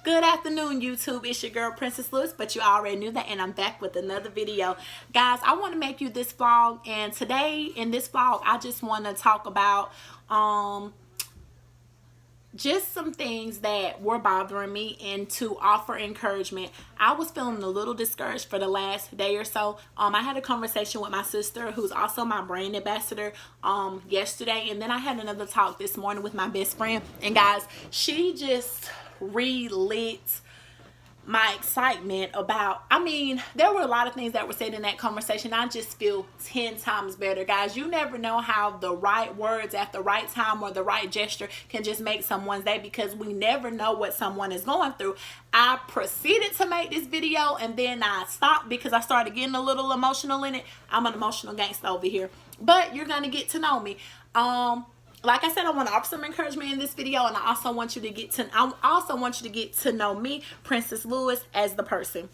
Good afternoon, YouTube. It's your girl, Princess Lewis, but you already knew that, and I'm back with another video. Guys, I want to make you this vlog, and today in this vlog, I just want to talk about just some things that were bothering me and to offer encouragement. I was feeling a little discouraged for the last day or so. I had a conversation with my sister, who's also my brand ambassador, yesterday, and then I had another talk this morning with my best friend. And guys, she just relit my excitement about, there were a lot of things that were said in that conversation. I just feel 10 times better. Guys, you never know how the right words at the right time or the right gesture can just make someone's day, because we never know what someone is going through. I proceeded to make this video and then I stopped because I started getting a little emotional in it. I'm an emotional gangster over here, but you're gonna get to know me. Like I said, I want to offer some encouragement in this video, and I also want you to get to know me, Princess Lewis, as the person.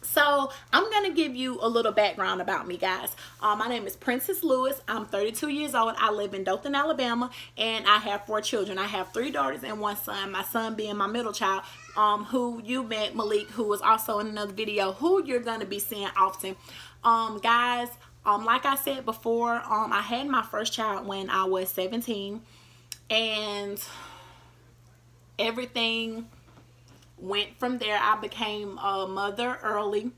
So I'm gonna give you a little background about me, guys. My name is Princess Lewis. I'm 32 years old. I live in Dothan, Alabama, and I have 4 children. I have 3 daughters and 1 son. My son being my middle child, who you met, Malik, who was also in another video, who you're gonna be seeing often. Guys, like I said before, I had my first child when I was 17, and everything went from there. I became a mother early.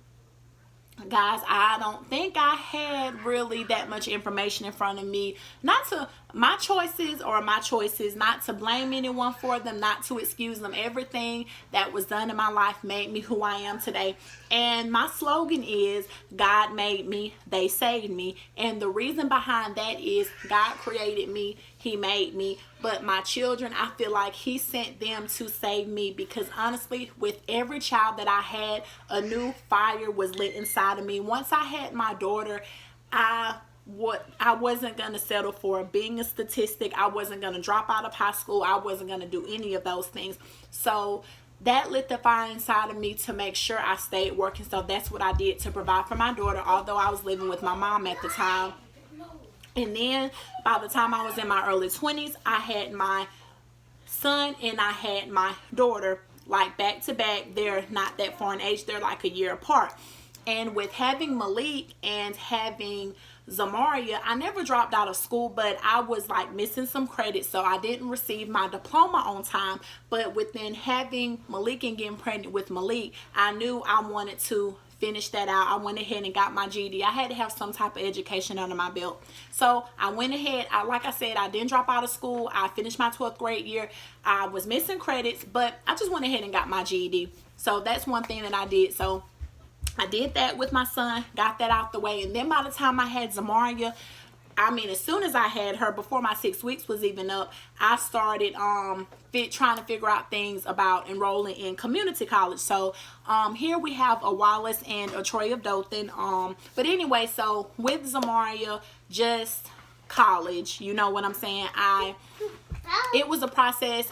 Guys, I don't think I had really that much information in front of me. Not to my choices, not to blame anyone for them, not to excuse them. Everything that was done in my life made me who I am today. And my slogan is, God made me, they saved me. And the reason behind that is God created me, He made me. But my children, I feel like He sent them to save me, because honestly, with every child that I had, a new fire was lit inside of me. Once I had my daughter, I wasn't going to settle for being a statistic. I wasn't going to drop out of high school. I wasn't going to do any of those things. So that lit the fire inside of me to make sure I stayed working. So that's what I did to provide for my daughter, although I was living with my mom at the time. And then by the time I was in my early 20s, I had my son and I had my daughter, like back to back. They're not that far in age. They're like a year apart. And with having Malik and having Zamaria, I never dropped out of school, but I was like missing some credits, so I didn't receive my diploma on time. But within having Malik and getting pregnant with Malik, I knew I wanted to finish that out. I went ahead and got my GED. I had to have some type of education under my belt. So I went ahead, like I said, I didn't drop out of school. I finished my 12th grade year. I was missing credits, but I just went ahead and got my GED. So that's one thing that I did. So I did that with my son, got that out the way. And then by the time I had Zamaria, as soon as I had her, before my 6 weeks was even up, I started trying to figure out things about enrolling in community college. So here we have a Wallace and a Troy of Dothan. But anyway, so with Zamaria, just college, you know what I'm saying? It was a process.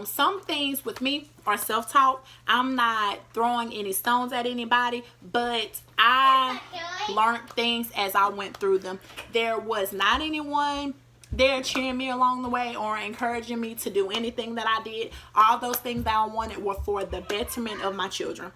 Some things with me are self-taught. I'm not throwing any stones at anybody, but I learned things as I went through them. There was not anyone there cheering me along the way or encouraging me to do anything that I did. All those things that I wanted were for the betterment of my children.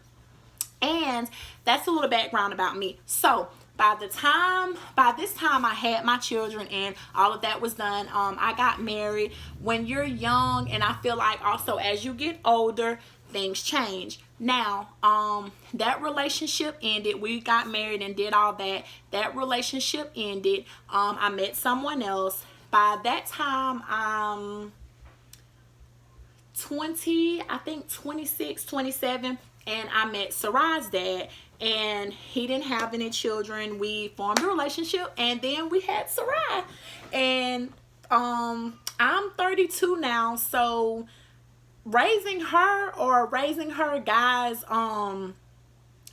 And that's a little background about me. So by this time I had my children and all of that was done. I got married. When you're young, and I feel like also as you get older, things change. Now, that relationship ended. We got married and did all that. That relationship ended. I met someone else. By that time, I'm 20, I think 26, 27, and I met Sarai's dad, and he didn't have any children. We formed a relationship, and then we had Sarai. And I'm 32 now, so raising her, guys,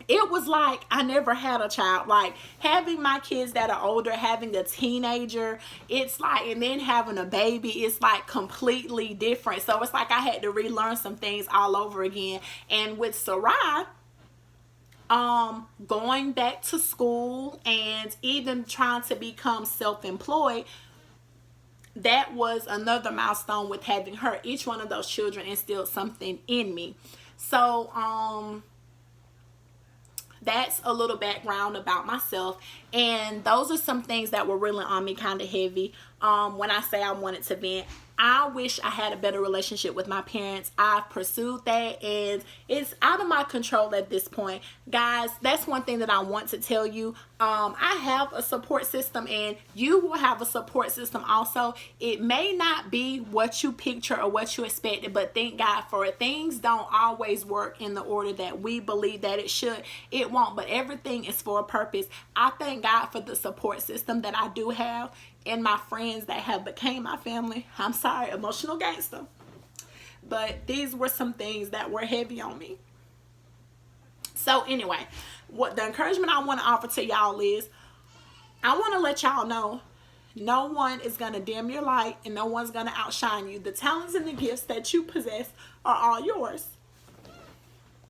it was like I never had a child. Like having my kids that are older, having a teenager, it's like, and then having a baby, it's like completely different. So it's like I had to relearn some things all over again. And with Sarai, going back to school and even trying to become self-employed, that was another milestone with having her. Each one of those children instilled something in me. So that's a little background about myself, and those are some things that were really on me kind of heavy. When I say I wanted to vent, I wish I had a better relationship with my parents. I've pursued that, and it's out of my control at this point. Guys, that's one thing that I want to tell you. I have a support system, and you will have a support system also. It may not be what you picture or what you expected, but thank God for it. Things don't always work in the order that we believe that it should. It won't, but everything is for a purpose. I thank God for the support system that I do have, and my friends that have became my family. I'm sorry, emotional gangster. But these were some things that were heavy on me. So anyway, what the encouragement I want to offer to y'all is, I want to let y'all know, no one is going to dim your light, and no one's going to outshine you. The talents and the gifts that you possess are all yours.